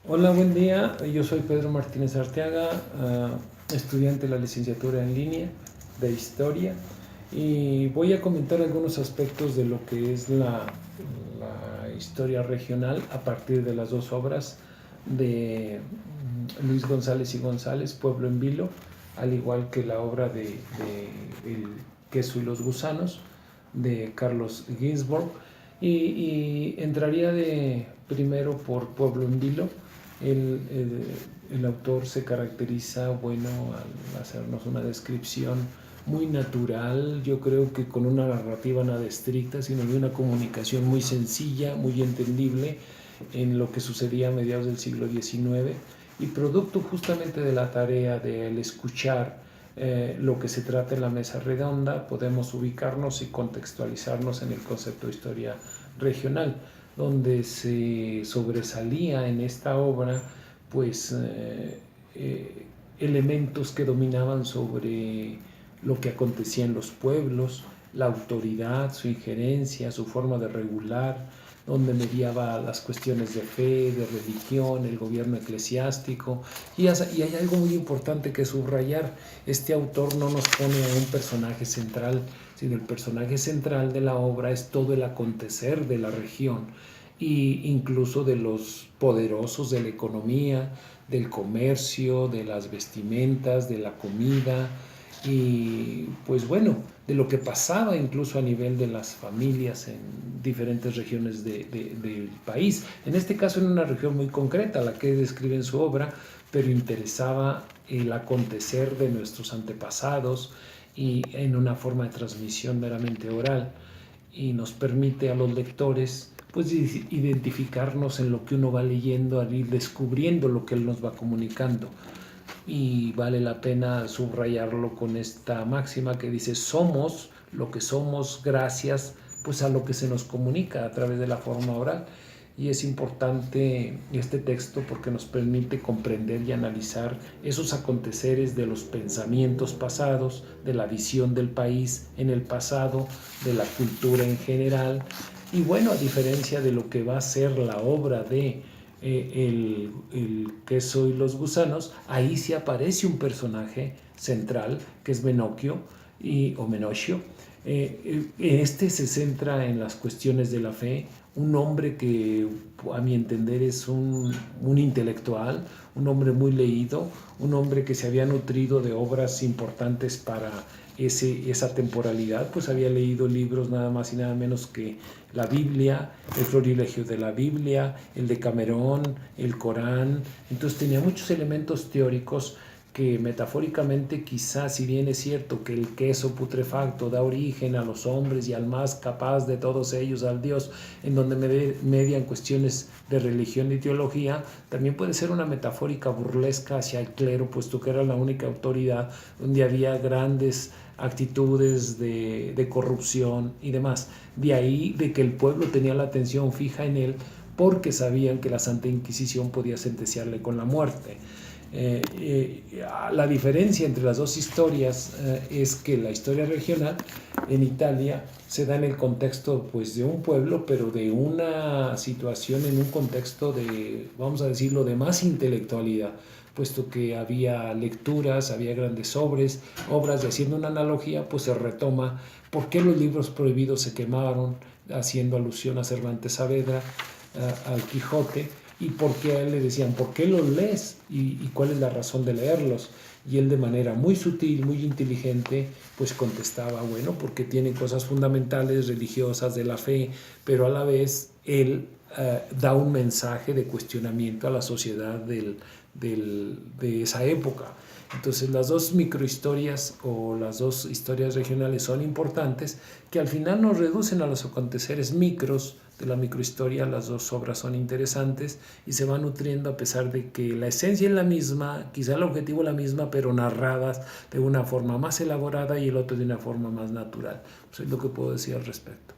Hola, buen día. Yo soy Pedro Martínez Arteaga, estudiante de la licenciatura en línea de Historia, y voy a comentar algunos aspectos de lo que es la historia regional a partir de las dos obras de Luis González y González, Pueblo en Vilo, al igual que la obra de El queso y los gusanos de Carlos Ginzburg. Y entraría primero por Pueblo en Vilo. El autor se caracteriza, bueno, al hacernos una descripción muy natural, yo creo que con una narrativa nada estricta, sino de una comunicación muy sencilla, muy entendible en lo que sucedía a mediados del siglo XIX, y producto justamente de la tarea del escuchar lo que se trata en la mesa redonda, podemos ubicarnos y contextualizarnos en el concepto de historia regional, donde se sobresalía en esta obra pues elementos que dominaban sobre lo que acontecía en los pueblos, la autoridad, su injerencia, su forma de regular, donde mediaba las cuestiones de fe, de religión, el gobierno eclesiástico. Y hay algo muy importante que subrayar: este autor no nos pone a un personaje central, sino el personaje central de la obra es todo el acontecer de la región, e incluso de los poderosos de la economía, del comercio, de las vestimentas, de la comida, y pues bueno, de lo que pasaba incluso a nivel de las familias en diferentes regiones del país. En este caso en una región muy concreta, la que describe en su obra, pero interesaba el acontecer de nuestros antepasados y en una forma de transmisión meramente oral, y nos permite a los lectores pues identificarnos en lo que uno va leyendo, al ir descubriendo lo que él nos va comunicando. Y vale la pena subrayarlo con esta máxima que dice: somos lo que somos gracias pues a lo que se nos comunica a través de la forma oral. Y es importante este texto porque nos permite comprender y analizar esos aconteceres de los pensamientos pasados, de la visión del país en el pasado, de la cultura en general. Y bueno, a diferencia de lo que va a ser la obra de el queso y los gusanos, ahí sí aparece un personaje central que es Menocchio o Menocchio. Este se centra en las cuestiones de la fe, un hombre que a mi entender es un intelectual, un hombre muy leído, un hombre que se había nutrido de obras importantes para esa temporalidad, pues había leído libros nada más y nada menos que la Biblia, el Florilegio de la Biblia, el Decamerón, el Corán. Entonces tenía muchos elementos teóricos que metafóricamente, quizás, si bien es cierto que el queso putrefacto da origen a los hombres y al más capaz de todos ellos, al Dios, en donde median cuestiones de religión y teología, también puede ser una metafórica burlesca hacia el clero, puesto que era la única autoridad donde había grandes actitudes de corrupción y demás. De ahí de que el pueblo tenía la atención fija en él, porque sabían que la Santa Inquisición podía sentenciarle con la muerte. La diferencia entre las dos historias es que la historia regional en Italia se da en el contexto pues de un pueblo, pero de una situación en un contexto de, vamos a decirlo, de más intelectualidad, puesto que había lecturas, había grandes obras, y haciendo una analogía, pues se retoma por qué los libros prohibidos se quemaron, haciendo alusión a Cervantes Saavedra, al Quijote, y por qué a él le decían: ¿por qué los lees? ¿Y cuál es la razón de leerlos? Y él, de manera muy sutil, muy inteligente, pues contestaba: bueno, porque tienen cosas fundamentales religiosas de la fe, pero a la vez él da un mensaje de cuestionamiento a la sociedad de esa época. Entonces las dos microhistorias o las dos historias regionales son importantes, que al final nos reducen a los aconteceres micros de la microhistoria. Las dos obras son interesantes y se van nutriendo, a pesar de que la esencia es la misma, quizá el objetivo es la misma, pero narradas de una forma más elaborada y el otro de una forma más natural. Eso es lo que puedo decir al respecto.